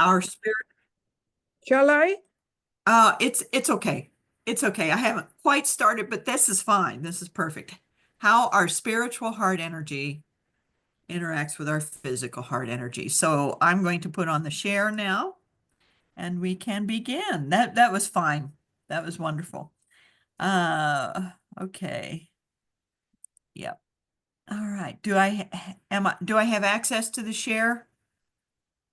Our spirit, Shall I? it's okay. It's okay. I haven't quite started, but this is fine. This is perfect. How our spiritual heart energy interacts with our physical heart energy. So I'm going to put on the share now, and we can begin. That was fine. That was wonderful. Uh, okay. Yep. All right. Do I have access to the share?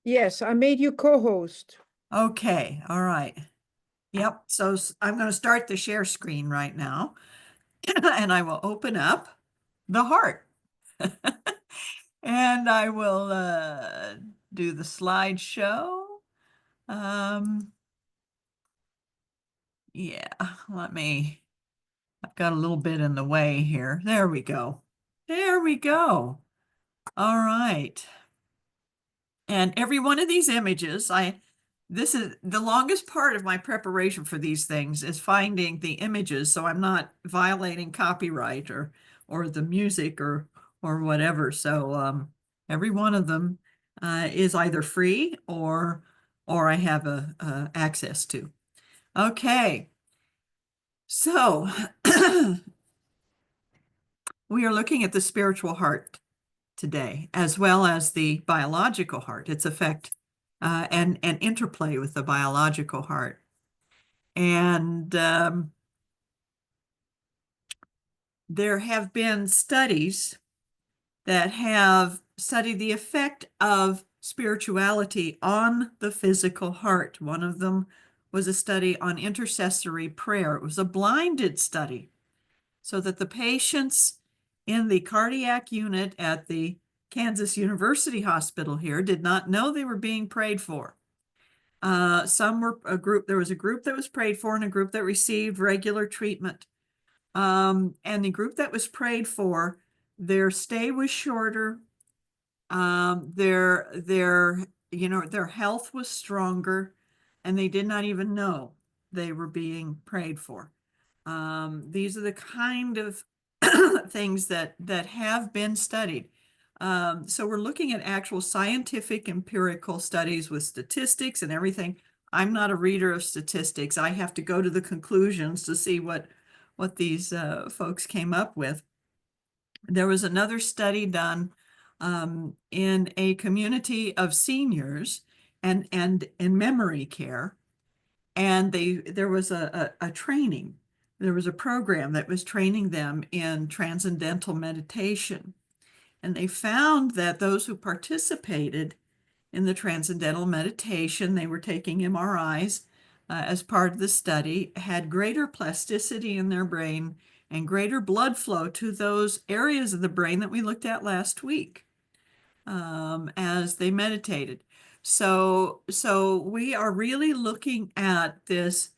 Yes, I made you co-host. Okay. All right. Yep. So I'm going to start the share screen right now, and I will open up the heart. And I will do the slideshow. Um, yeah, I've got a little bit in the way here. There we go. There we go. All right. And every one of these images, this is the longest part of my preparation for these things is finding the images so I'm not violating copyright or the music or whatever. So every one of them is either free or I have a access to. Okay. So we are looking at the spiritual heart today, as well as the biological heart, its effect and interplay with the biological heart. And there have been studies that have studied the effect of spirituality on the physical heart. One of them was a study on intercessory prayer. It was a blinded study, so that the patients in the cardiac unit at the Kansas University Hospital here did not know they were being prayed for. Some were there was a group that was prayed for and a group that received regular treatment. And the group that was prayed for, their stay was shorter. Their health was stronger, and they did not even know they were being prayed for. These are the kind of things that have been studied. So we're looking at actual scientific empirical studies with statistics and everything. I'm not a reader of statistics. I have to go to the conclusions to see what these folks came up with. There was another study done in a community of seniors and in memory care, and there was a training. There was a program that was training them in transcendental meditation. And they found that those who participated in the transcendental meditation, they were taking MRIs as part of the study, had greater plasticity in their brain and greater blood flow to those areas of the brain that we looked at last week as they meditated. So we are really looking at this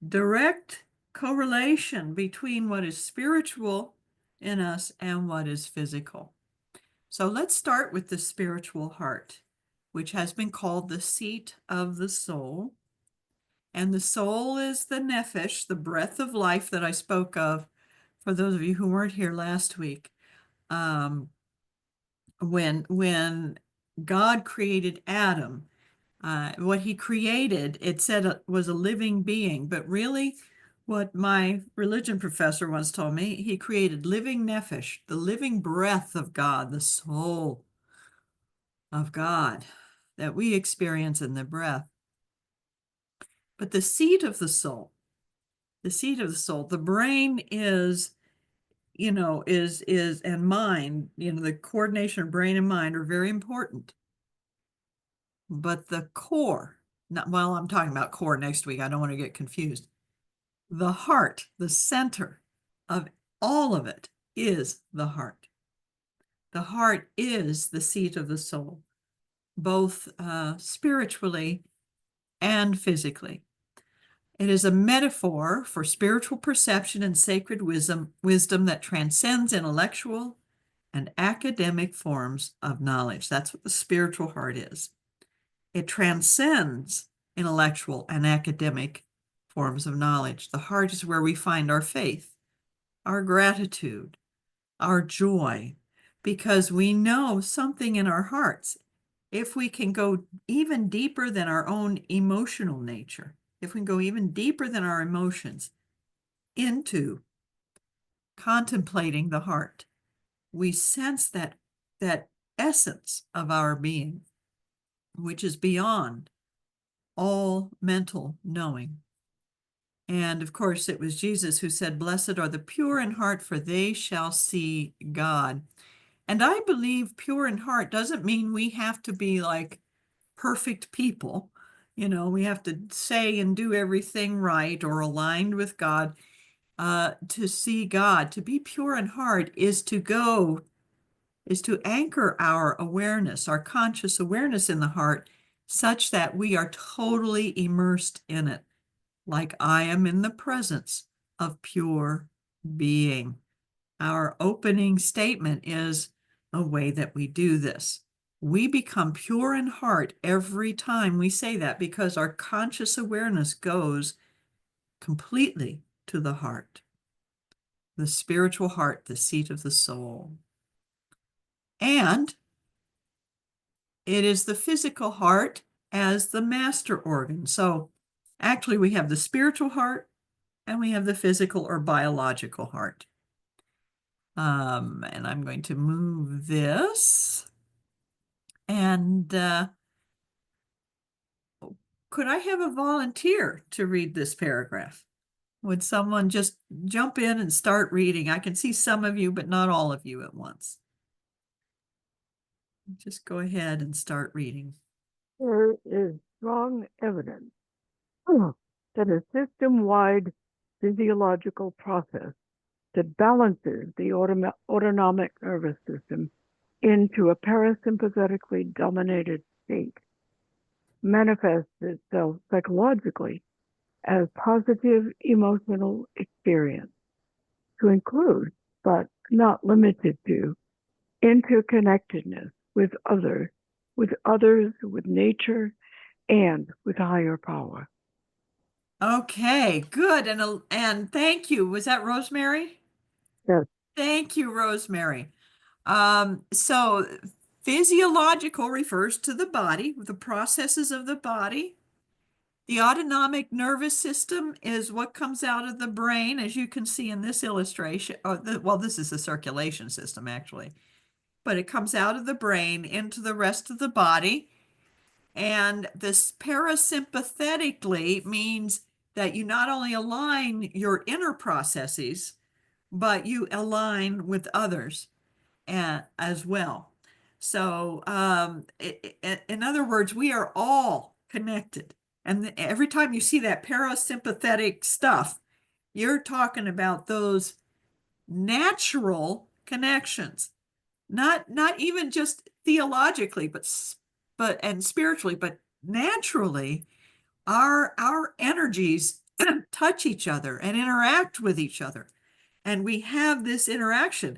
direct correlation between what is spiritual in us and what is physical. So let's start with the spiritual heart, which has been called the seat of the soul. And the soul is the nephesh, the breath of life that I spoke of for those of you who weren't here last week. When God created Adam, what he created, it said it was a living being, but really what my religion professor once told me, he created living nephesh, the living breath of God, the soul of God that we experience in the breath. But the seat of the soul, the brain is, and mind, the coordination of brain and mind are very important. But the core, well, I'm talking about core next week. I don't want to get confused. The heart, the center of all of it is the heart. The heart is the seat of the soul, both spiritually and physically. It is a metaphor for spiritual perception and sacred wisdom that transcends intellectual and academic forms of knowledge. That's what the spiritual heart is. It transcends intellectual and academic forms of knowledge. The heart is where we find our faith, our gratitude, our joy, because we know something in our hearts if we can go even deeper than our own emotional nature, if we can go even deeper than our emotions into contemplating the heart, we sense that essence of our being, which is beyond all mental knowing. And of course, it was Jesus who said, "Blessed are the pure in heart, for they shall see God." And I believe pure in heart doesn't mean we have to be like perfect people. We have to say and do everything right or aligned with God to see God. To be pure in heart is to anchor our awareness, our conscious awareness in the heart, such that we are totally immersed in it, like I am in the presence of pure being. Our opening statement is a way that we do this. We become pure in heart every time we say that because our conscious awareness goes completely to the heart, the spiritual heart, the seat of the soul. And it is the physical heart as the master organ. So actually, we have the spiritual heart and we have the physical or biological heart. And I'm going to move this. And could I have a volunteer to read this paragraph? Would someone just jump in and start reading? I can see some of you, but not all of you at once. Just go ahead and start reading. There is strong evidence that a system-wide physiological process that balances the autonomic nervous system into a parasympathetically dominated state manifests itself psychologically as positive emotional experience to include, but not limited to, interconnectedness with others, with nature, and with higher power. Okay, good. And thank you. Was that Rosemary? Yes. Thank you, Rosemary. So physiological refers to the body, the processes of the body. The autonomic nervous system is what comes out of the brain, as you can see in this illustration. Well, this is the circulation system, actually. But it comes out of the brain into the rest of the body. And this parasympathetically means that you not only align your inner processes, but you align with others as well. So, in other words, we are all connected. And every time you see that parasympathetic stuff, you're talking about those natural connections, not even just theologically, but and spiritually, but naturally, our energies touch each other and interact with each other, and we have this interaction.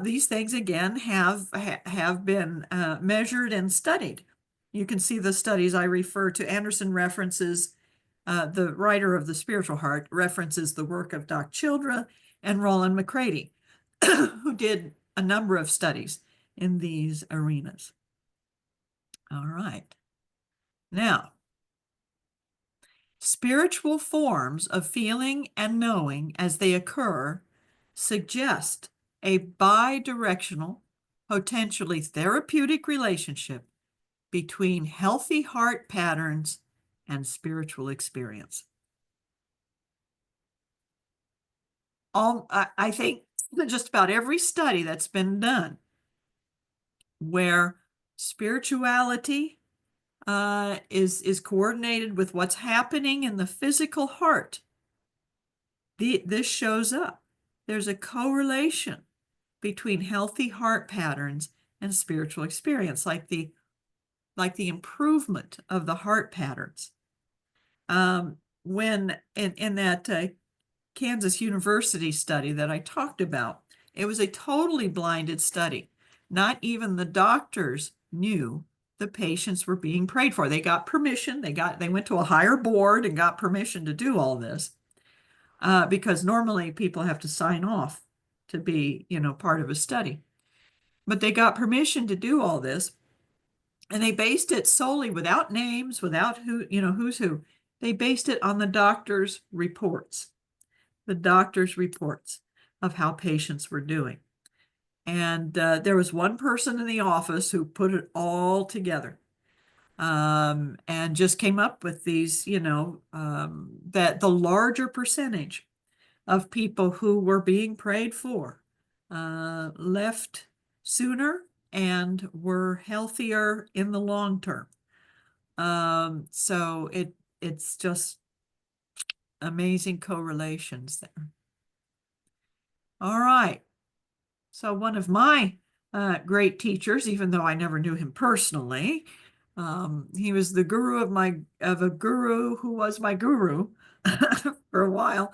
These things again have been measured and studied. You can see the studies I refer to. Anderson references the writer of The Spiritual Heart references the work of Doc Childra and Roland McCready, who did a number of studies in these arenas. All right. Now, spiritual forms of feeling and knowing as they occur suggest a bi-directional, potentially therapeutic relationship between healthy heart patterns and spiritual experience. I think just about every study that's been done where spirituality is coordinated with what's happening in the physical heart, this shows up. There's a correlation between healthy heart patterns and spiritual experience, like the improvement of the heart patterns. When in that Kansas University study that I talked about, it was a totally blinded study. Not even the doctors knew the patients were being prayed for. They got permission. They went to a higher board and got permission to do all this, because normally people have to sign off to be, part of a study. But they got permission to do all this. And they based it solely without names, without who's who. They based it on the doctor's reports of how patients were doing. And there was one person in the office who put it all together, and just came up with these, that the larger percentage of people who were being prayed for left sooner and were healthier in the long term. So it's just amazing correlations there. All right. So one of my great teachers, even though I never knew him personally, he was the guru of a guru who was my guru for a while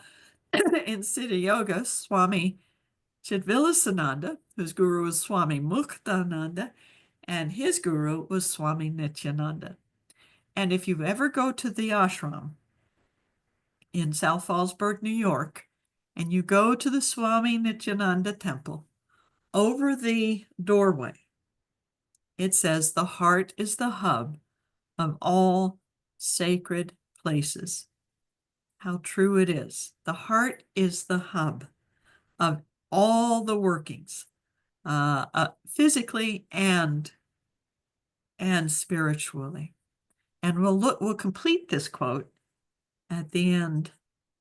in Siddha Yoga, Swami Chidvilasananda, whose guru was Swami Muktananda, and his guru was Swami Nityananda. And if you ever go to the ashram in South Fallsburg, New York, and you go to the Swami Nityananda temple, over the doorway, it says, "The heart is the hub of all sacred places." How true it is. The heart is the hub of all the workings, physically and spiritually. And we'll complete this quote at the end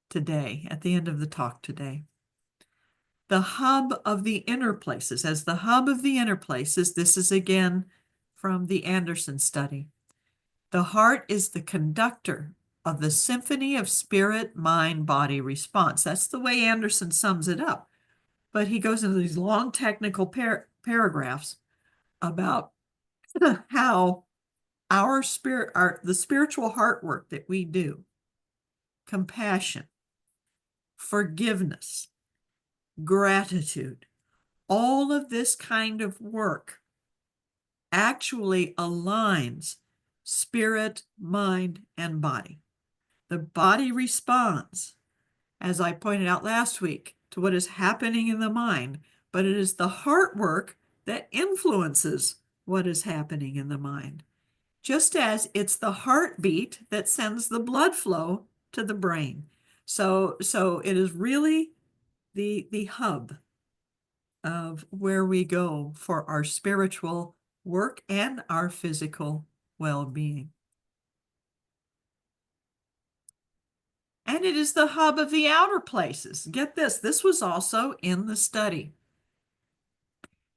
today, at the end of the talk today. The hub of the inner places. As the hub of the inner places, this is again from the Anderson study. The heart is the conductor of the symphony of spirit, mind, body response. That's the way Anderson sums it up. But he goes into these long technical paragraphs about how the spiritual heart work that we do, compassion, forgiveness, gratitude, all of this kind of work actually aligns spirit, mind, and body. The body responds, as I pointed out last week, to what is happening in the mind, but it is the heart work that influences what is happening in the mind. Just as it's the heartbeat that sends the blood flow to the brain. So it is really the hub of where we go for our spiritual work and our physical well-being. And it is the hub of the outer places. Get this, this was also in the study.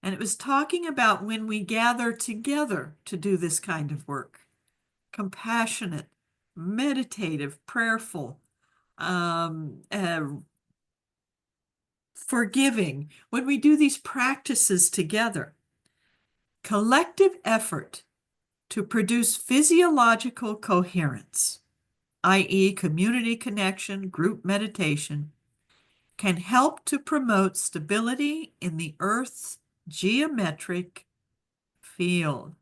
And it was talking about when we gather together to do this kind of work. Compassionate, meditative, prayerful, forgiving. When we do these practices together, collective effort to produce physiological coherence, i.e., community connection, group meditation, can help to promote stability in the Earth's geometric field.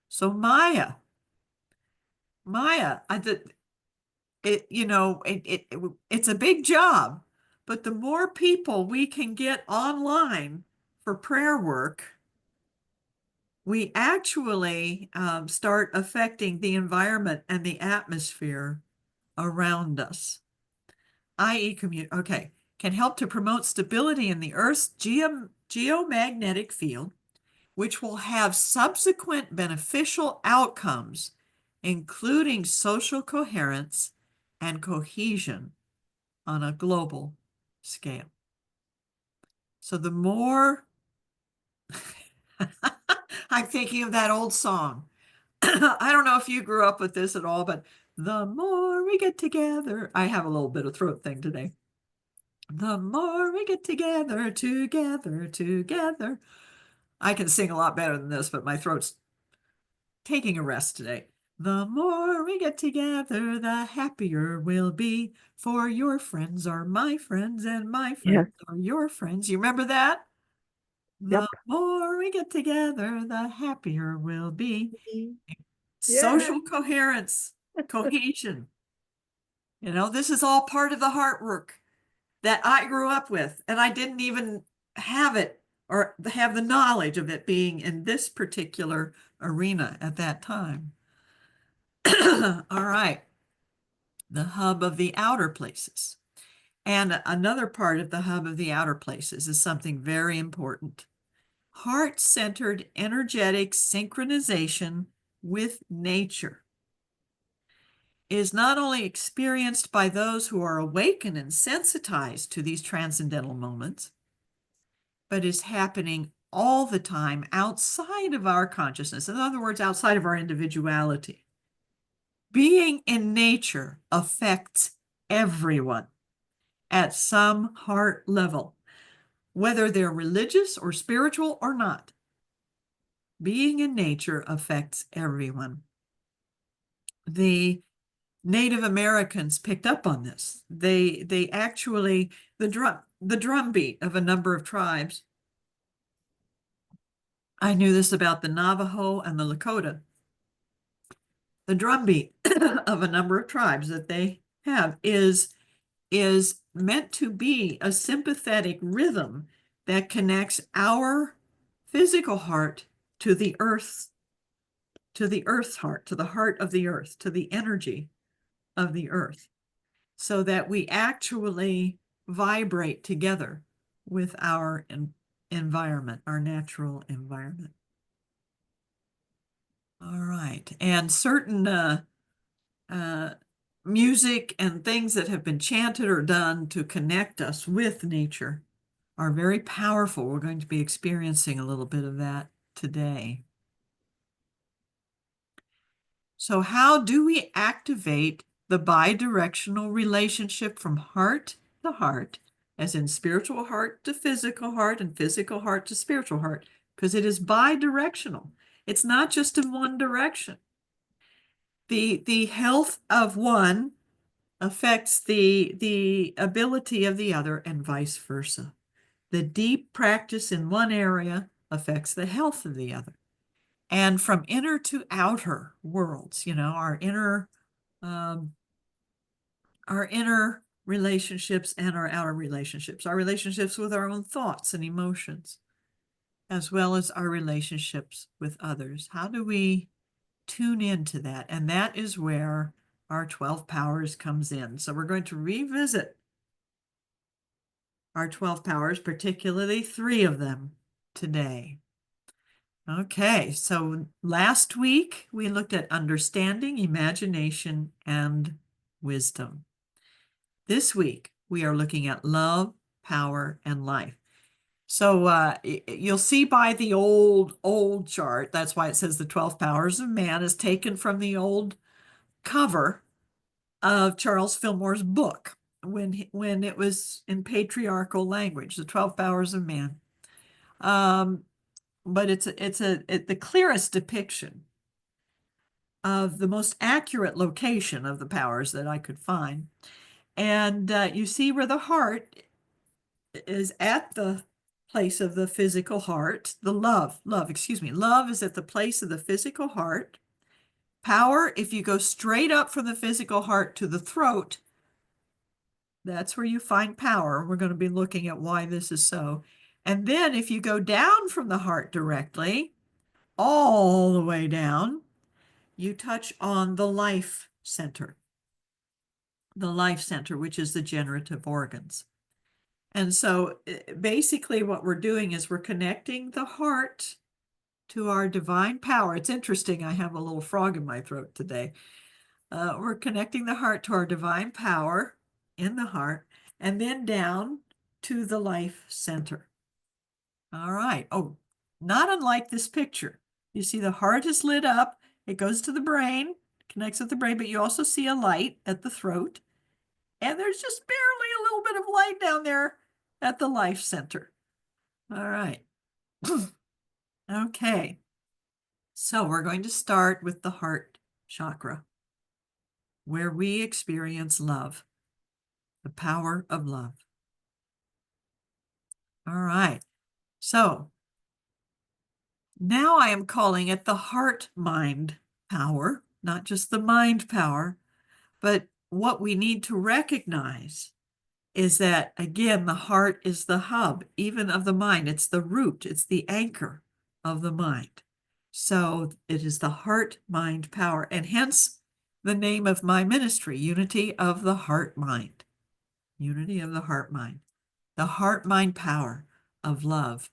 So Maya, it's a big job, but the more people we can get online for prayer work, we actually start affecting the environment and the atmosphere around us, i.e. can help to promote stability in the Earth's geomagnetic field, which will have subsequent beneficial outcomes, including social coherence and cohesion on a global scale. So the more, I'm thinking of that old song. I don't know if you grew up with this at all, but the more we get together, I have a little bit of throat thing today. The more we get together, together. I can sing a lot better than this, but my throat's taking a rest today. The more we get together, the happier we'll be. For your friends are my friends, and my friends are your friends. You remember that? The more we get together, the happier we'll be. Social coherence, cohesion. This is all part of the heart work that I grew up with, and I didn't even have it or have the knowledge of it being in this particular arena at that time. All right. The hub of the outer places. And another part of the hub of the outer places is something very important. Heart-centered energetic synchronization with nature is not only experienced by those who are awakened and sensitized to these transcendental moments, but is happening all the time outside of our consciousness. In other words, outside of our individuality. Being in nature affects everyone at some heart level, whether they're religious or spiritual or not. Being in nature affects everyone. The Native Americans picked up on this. They actually, the drum beat of a number of tribes. I knew this about the Navajo and the Lakota. The drum beat of a number of tribes that they have is meant to be a sympathetic rhythm that connects our physical heart to the earth's heart, to the heart of the earth, to the energy of the earth, so that we actually vibrate together with our environment, our natural environment. All right. And certain music and things that have been chanted or done to connect us with nature are very powerful. We're going to be experiencing a little bit of that today. So how do we activate the bidirectional relationship from heart to heart, as in spiritual heart to physical heart and physical heart to spiritual heart? Because it is bidirectional. It's not just in one direction. The health of one affects the ability of the other, and vice versa. The deep practice in one area affects the health of the other. And from inner to outer worlds, our inner relationships and our outer relationships, our relationships with our own thoughts and emotions, as well as our relationships with others. How do we tune into that? And that is where our 12 powers comes in. So we're going to revisit our 12 powers, particularly 3 of them today. Okay, so last week we looked at understanding, imagination, and wisdom. This week we are looking at love, power, and life. So you'll see by the old chart, that's why it says the 12 powers of man is taken from the old cover of Charles Fillmore's book when it was in patriarchal language, the 12 powers of man. But it's the clearest depiction of the most accurate location of the powers that I could find. And you see where the heart is at the place of the physical heart. The love is at the place of the physical heart. Power, if you go straight up from the physical heart to the throat, that's where you find power. We're going to be looking at why this is so. And then if you go down from the heart directly, all the way down, you touch on the life center. The life center, which is the generative organs. And so basically what we're doing is we're connecting the heart to our divine power. It's interesting, I have a little frog in my throat today. We're connecting the heart to our divine power in the heart, and then down to the life center. All right. Oh, not unlike this picture. You see the heart is lit up. It goes to the brain, connects with the brain, but you also see a light at the throat. And there's just barely a little bit of light down there at the life center. All right. Okay. So we're going to start with the heart chakra, where we experience love, the power of love. All right. So now I am calling it the heart-mind power, not just the mind power, but what we need to recognize is that, again, the heart is the hub, even of the mind. It's the root, it's the anchor of the mind. So it is the heart-mind power, and hence the name of my ministry, Unity of the Heart-Mind. Unity of the Heart-Mind. The heart-mind power of love.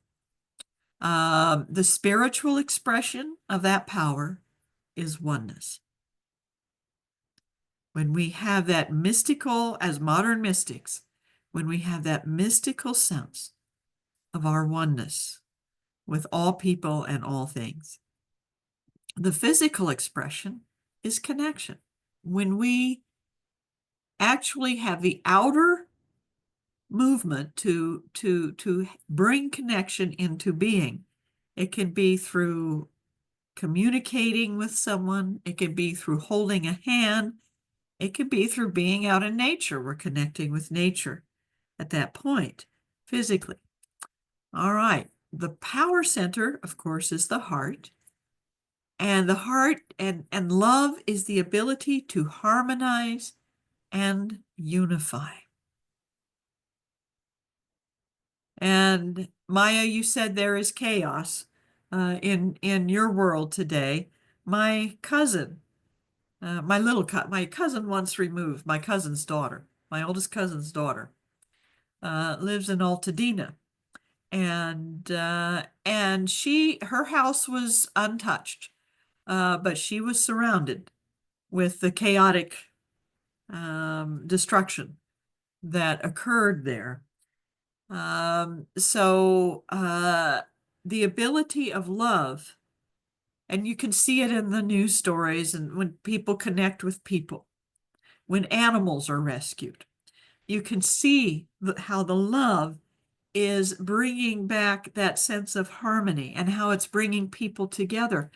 The spiritual expression of that power is oneness. When we have that mystical, as modern mystics, when we have that mystical sense of our oneness with all people and all things. The physical expression is connection. When we actually have the outer movement to bring connection into being, it can be through communicating with someone, it can be through holding a hand, it could be through being out in nature. We're connecting with nature at that point, physically. All right. The power center, of course, is the heart. And the heart and love is the ability to harmonize and unify. And Maya, you said there is chaos in your world today. My cousin, my cousin once removed, my cousin's daughter, my oldest cousin's daughter, lives in Altadena. And her house was untouched, but she was surrounded with the chaotic destruction that occurred there. So the ability of love, and you can see it in the news stories and when people connect with people, when animals are rescued, you can see how the love is bringing back that sense of harmony and how it's bringing people together.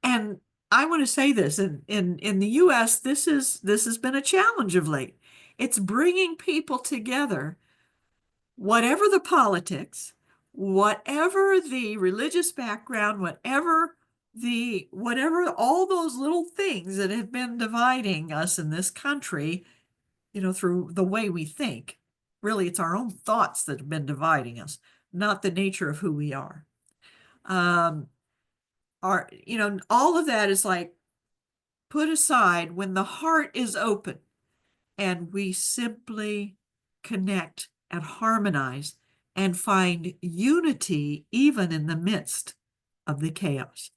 And I want to say this, in the US, this has been a challenge of late. It's bringing people together, whatever the politics, whatever the religious background, whatever all those little things that have been dividing us in this country, through the way we think. Really, it's our own thoughts that have been dividing us, not the nature of who we are. All of that is like put aside when the heart is open and we simply connect and harmonize and find unity even in the midst of the chaos.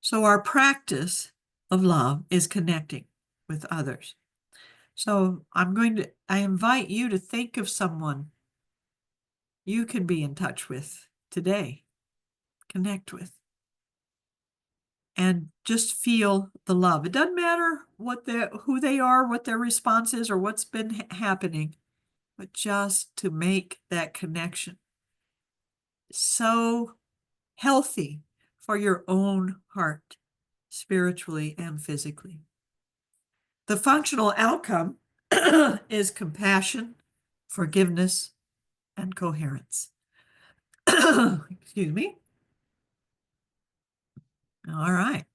So our practice of love is connecting with others. So I invite you to think of someone you can be in touch with today, connect with, and just feel the love. It doesn't matter who they are, what their response is, or what's been happening, but just to make that connection so healthy for your own heart, spiritually and physically. The functional outcome is compassion, forgiveness, and coherence. Excuse me. All right.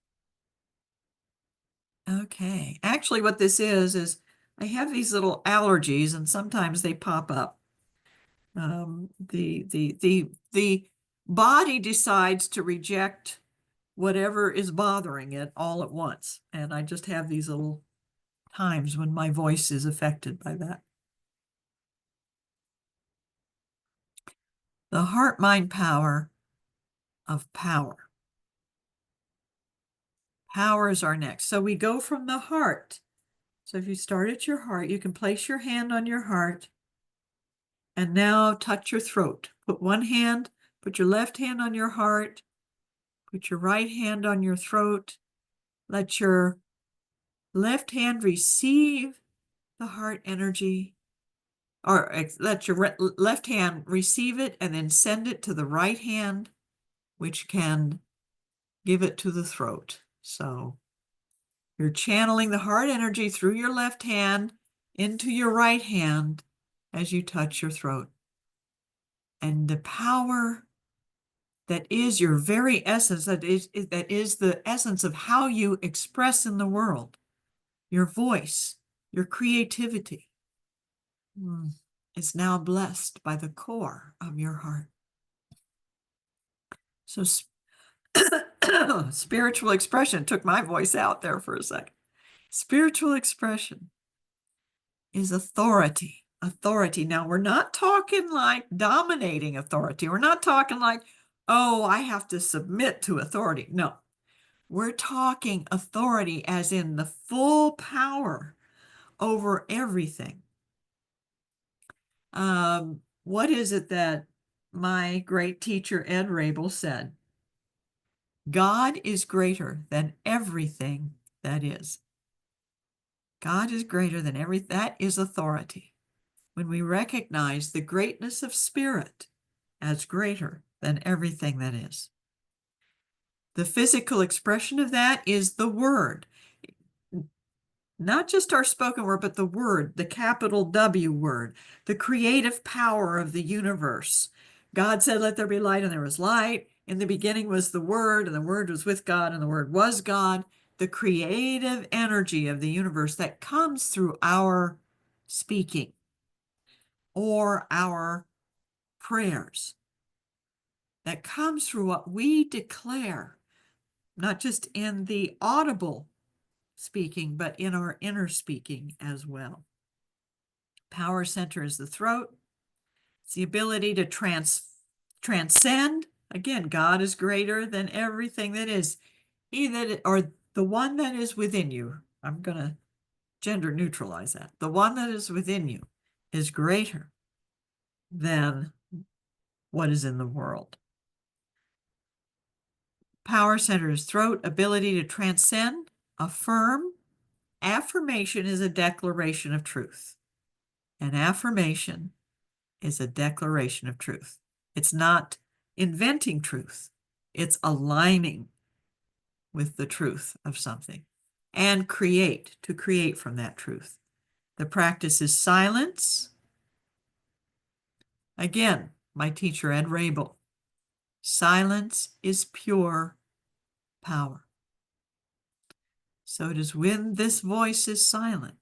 Okay. Actually, what this is I have these little allergies, and sometimes they pop up. The body decides to reject whatever is bothering it all at once, and I just have these little times when my voice is affected by that. The heart-mind power of power. Power is our next. So we go from the heart. So if you start at your heart, you can place your hand on your heart and now touch your throat. Put your left hand on your heart, put your right hand on your throat. Let your left hand receive the heart energy, or let your left hand receive it and then send it to the right hand, which can give it to the throat. So you're channeling the heart energy through your left hand into your right hand as you touch your throat. And the power that is your very essence, that is the essence of how you express in the world, your voice, your creativity, is now blessed by the core of your heart. So spiritual expression, took my voice out there for a second. Spiritual expression is authority. Authority. Now, we're not talking like dominating authority. We're not talking like, oh, I have to submit to authority. No, we're talking authority as in the full power over everything. What is it that my great teacher Ed Rabel said? God is greater than everything that is. God is greater than everything. That is authority. When we recognize the greatness of spirit as greater than everything that is. The physical expression of that is the word. Not just our spoken word, but the word, the capital W word, the creative power of the universe. God said, let there be light, and there was light. In the beginning was the Word, and the Word was with God, and the Word was God. The creative energy of the universe that comes through our speaking or our prayers, that comes through what we declare, not just in the audible speaking, but in our inner speaking as well. Power center is the throat. It's the ability to transcend. Again, God is greater than everything that is. He that, or the one that is within you. I'm going to gender neutralize that. The one that is within you is greater than what is in the world. Power center is throat, ability to transcend, affirm. Affirmation is a declaration of truth. An affirmation is a declaration of truth. It's not inventing truth. It's aligning with the truth of something. And create, to create from that truth. The practice is silence. Again, my teacher, Ed Rabel. Silence is pure power. So it is when this voice is silent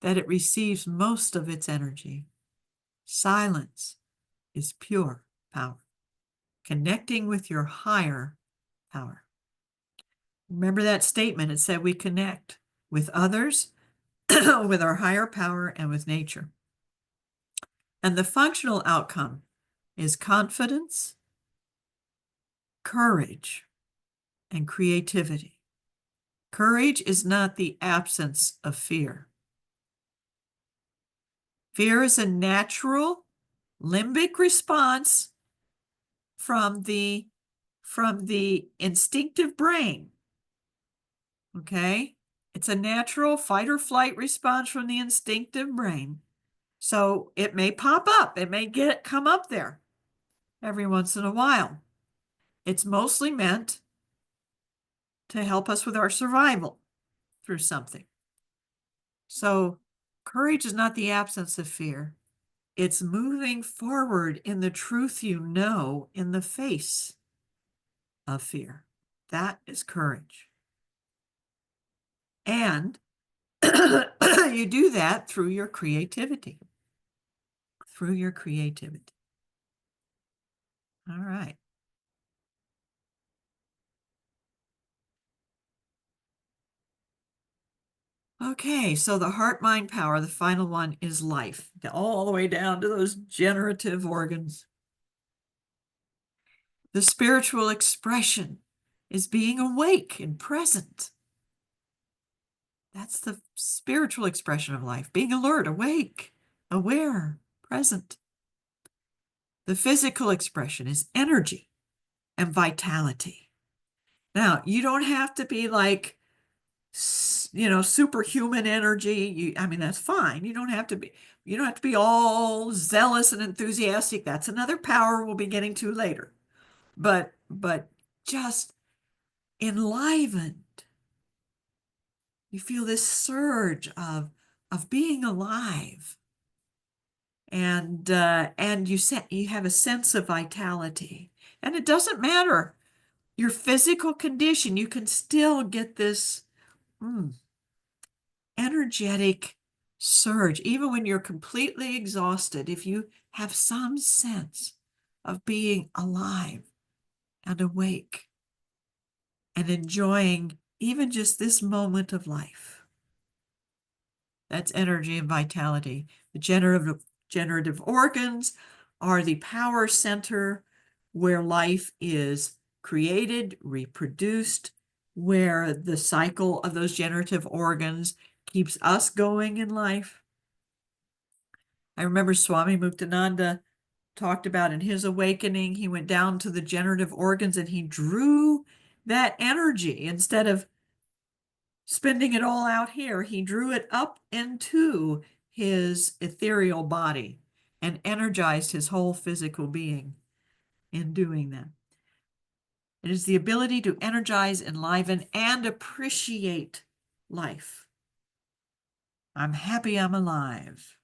that it receives most of its energy. Silence is pure power. Connecting with your higher power. Remember that statement. It said we connect with others, with our higher power, and with nature. And the functional outcome is confidence, courage, and creativity. Courage is not the absence of fear. Fear is a natural limbic response from the instinctive brain. Okay? It's a natural fight or flight response from the instinctive brain. So it may pop up. It may come up there every once in a while. It's mostly meant to help us with our survival through something. So courage is not the absence of fear. It's moving forward in the truth you know in the face of fear. That is courage. And you do that through your creativity. Through your creativity. All right. Okay, so the heart, mind, power, the final one is life, all the way down to those generative organs. The spiritual expression is being awake and present. That's the spiritual expression of life, being alert, awake, aware, present. The physical expression is energy and vitality. Now, you don't have to be like, superhuman energy. I mean, that's fine. You don't have to be all zealous and enthusiastic. That's another power we'll be getting to later. But just enlivened. You feel this surge of being alive. And you have a sense of vitality. And it doesn't matter your physical condition, you can still get this energetic surge, even when you're completely exhausted, if you have some sense of being alive and awake and enjoying even just this moment of life. That's energy and vitality. The generative organs are the power center where life is created, reproduced, where the cycle of those generative organs keeps us going in life. I remember Swami Muktananda talked about in his awakening, he went down to the generative organs and he drew that energy instead of spending it all out here. He drew it up into his ethereal body and energized his whole physical being in doing that. It is the ability to energize, enliven, and appreciate life. I'm happy I'm alive.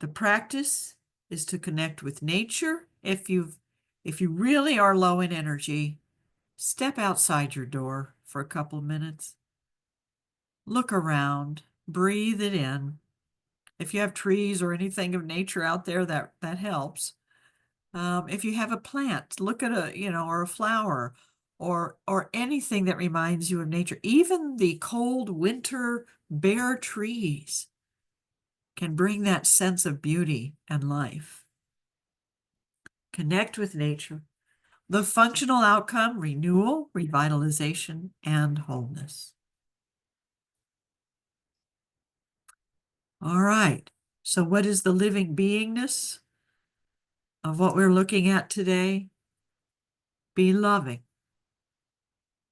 The practice is to connect with nature. If you really are low in energy, step outside your door for a couple minutes. Look around, breathe it in. If you have trees or anything of nature out there, that helps. If you have a plant, look at or a flower, or anything that reminds you of nature. Even the cold winter bare trees can bring that sense of beauty and life. Connect with nature. The functional outcome: renewal, revitalization, and wholeness. All right. So what is the living beingness of what we're looking at today? Be loving.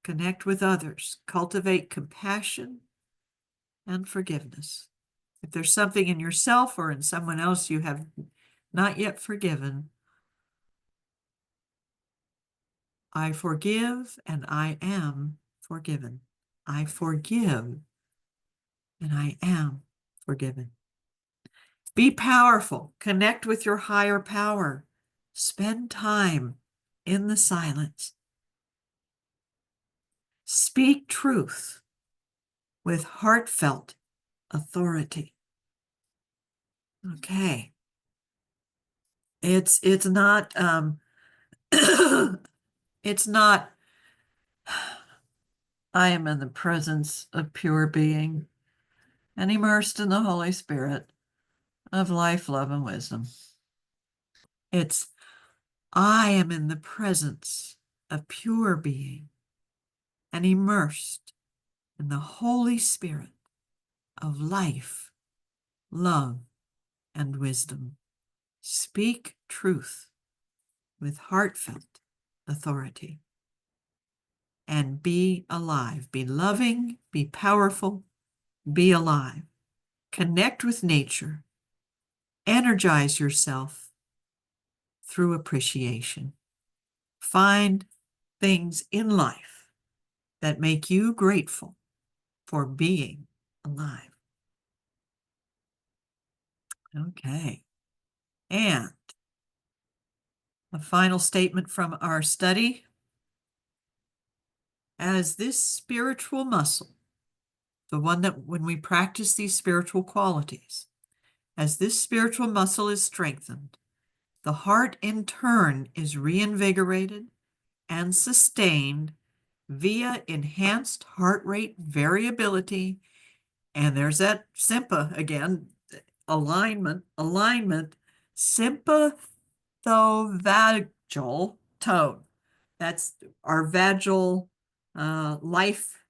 Connect with others. Cultivate compassion and forgiveness. If there's something in yourself or in someone else you have not yet forgiven, I forgive and I am forgiven. I forgive and I am forgiven. Be powerful. Connect with your higher power. Spend time in the silence. Speak truth with heartfelt authority. Okay. It's not it's not I am in the presence of pure being and immersed in the Holy Spirit of life, love, and wisdom. It's I am in the presence of pure being and immersed in the Holy Spirit of life, love, and wisdom. Speak truth with heartfelt authority. And be alive. Be loving, be powerful, be alive. Connect with nature. Energize yourself through appreciation. Find things in life that make you grateful for being alive. Okay. And a final statement from our study. As this spiritual muscle, the one that when we practice these spiritual qualities, as this spiritual muscle is strengthened, the heart in turn is reinvigorated and sustained via enhanced heart rate variability. And there's that SIMPA again, alignment, sympathovagal tone. That's our vagal life.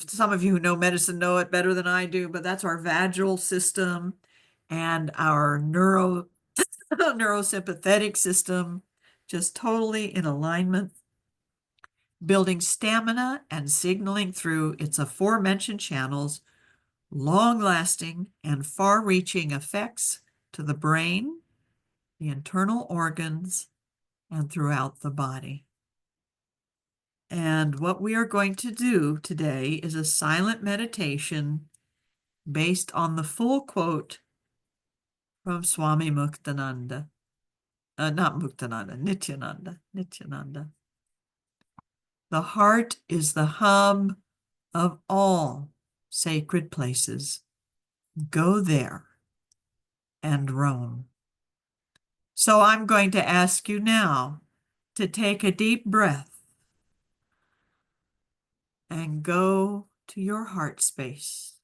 Some of you who know medicine know it better than I do, but that's our vagal system and our neurosympathetic system, just totally in alignment, building stamina and signaling through its aforementioned channels, long-lasting and far-reaching effects to the brain, the internal organs, and throughout the body. And what we are going to do today is a silent meditation based on the full quote from Swami Muktananda. Not Muktananda, Nityananda. The heart is the hub of all sacred places. Go there and roam. So I'm going to ask you now to take a deep breath and go to your heart space.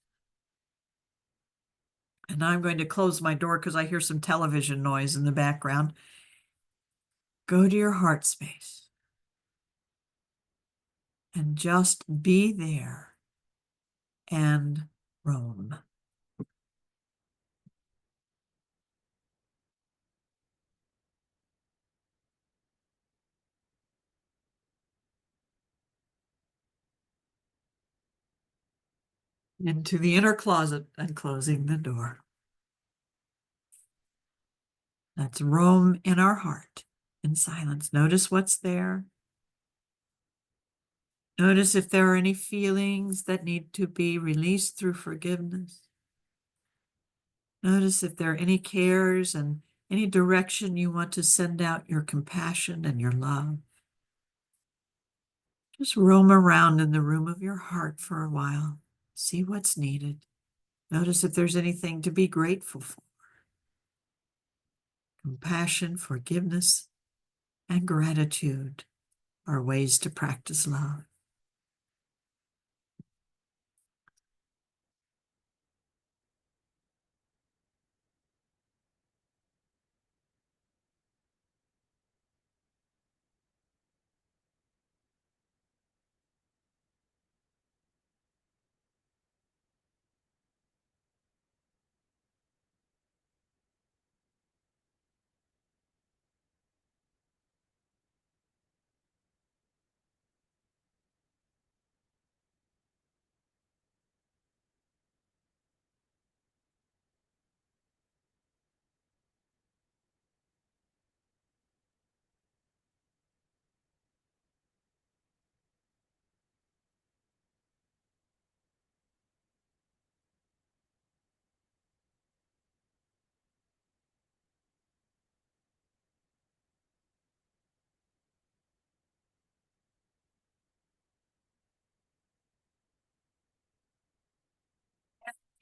And I'm going to close my door because I hear some television noise in the background. Go to your heart space and just be there and roam. Into the inner closet and closing the door. Let's roam in our heart in silence. Notice what's there. Notice if there are any feelings that need to be released through forgiveness. Notice if there are any cares and any direction you want to send out your compassion and your love. Just roam around in the room of your heart for a while. See what's needed. Notice if there's anything to be grateful for. Compassion, forgiveness, and gratitude are ways to practice love.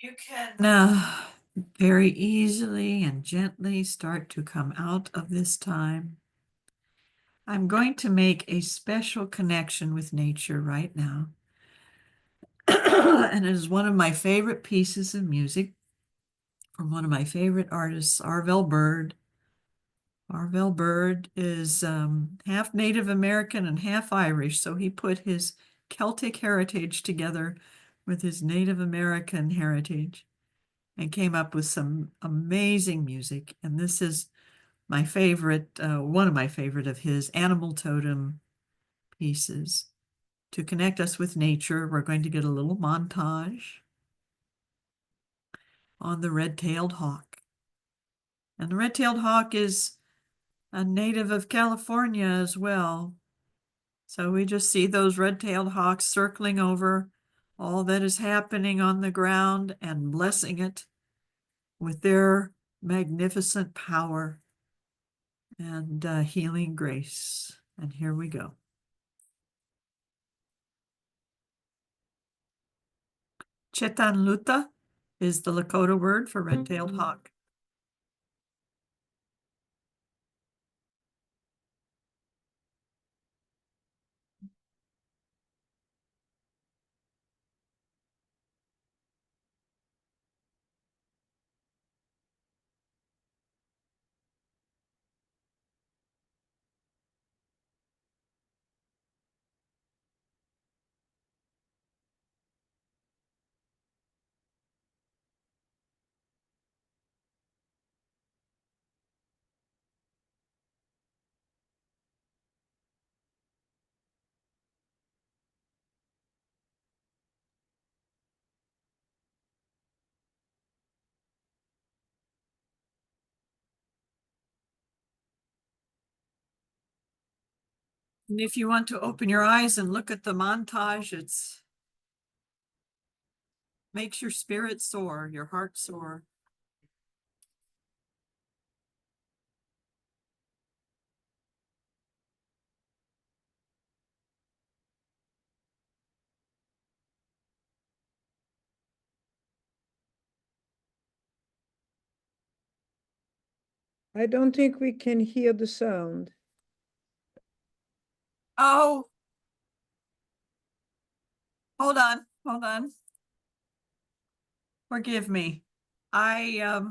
You can very easily and gently start to come out of this time. I'm going to make a special connection with nature right now. And it is one of my favorite pieces of music from one of my favorite artists, Arvell Bird. Arvell Bird is half Native American and half Irish, so he put his Celtic heritage together with his Native American heritage and came up with some amazing music. And this is my favorite, one of my favorite of his Animal Totem pieces. To connect us with nature, we're going to get a little montage on the red-tailed hawk. And the red-tailed hawk is a native of California as well. So we just see those red-tailed hawks circling over all that is happening on the ground and blessing it with their magnificent power and healing grace. And here we go. Chetanluta is the Lakota word for red-tailed hawk. And if you want to open your eyes and look at the montage, it's makes your spirit soar, your heart soar. I don't think we can hear the sound. Oh, hold on. Forgive me. I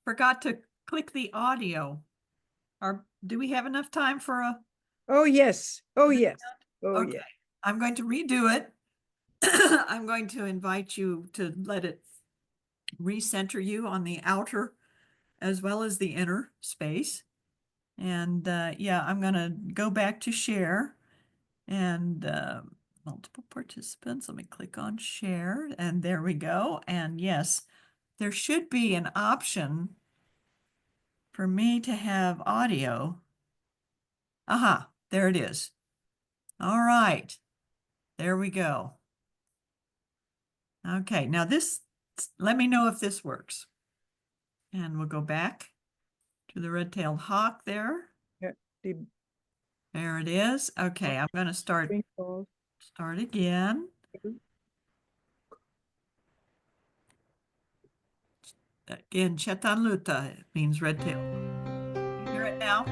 forgot to click the audio. Do we have enough time for a? Oh, yes. Oh, Is it yes. Oh, Okay, yes. I'm going to redo it. I'm going to invite you to let it recenter you on the outer as well as the inner space. And yeah, I'm going to go back to share and multiple participants. Let me click on share and there we go. And yes, there should be an option for me to have audio. Aha, there it is. All right, there we go. Okay, now let me know if this works. And we'll go back to the red-tailed hawk there. Yeah, the There it is. Okay, I'm going to start twinkles. again. Again, Chetanluta means red-tailed. You hear it now?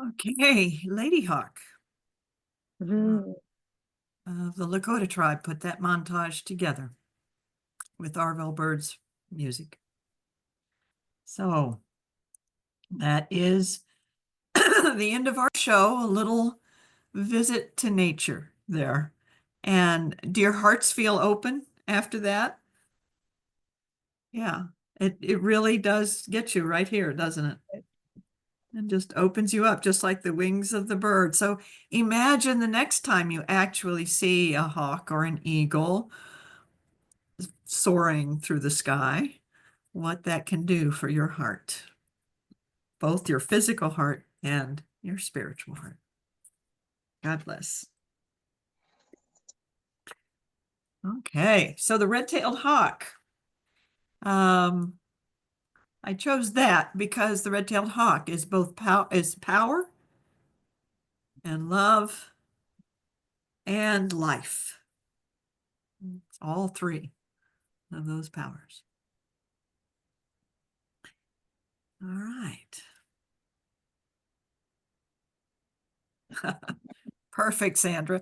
Okay, Lady Hawk Mhm. of the Lakota tribe put that montage together with Arvell Bird's music. So that is the end of our show, a little visit to nature there. And do your hearts feel open after that? Yeah, it really does get you right here, doesn't it? And just opens you up, just like the wings of the bird. So imagine the next time you actually see a hawk or an eagle soaring through the sky, what that can do for your heart, both your physical heart and your spiritual heart. God bless. Okay, so the red-tailed hawk. I chose that because the red-tailed hawk is both power and love and life. It's all three of those powers. All right. Perfect, Sandra.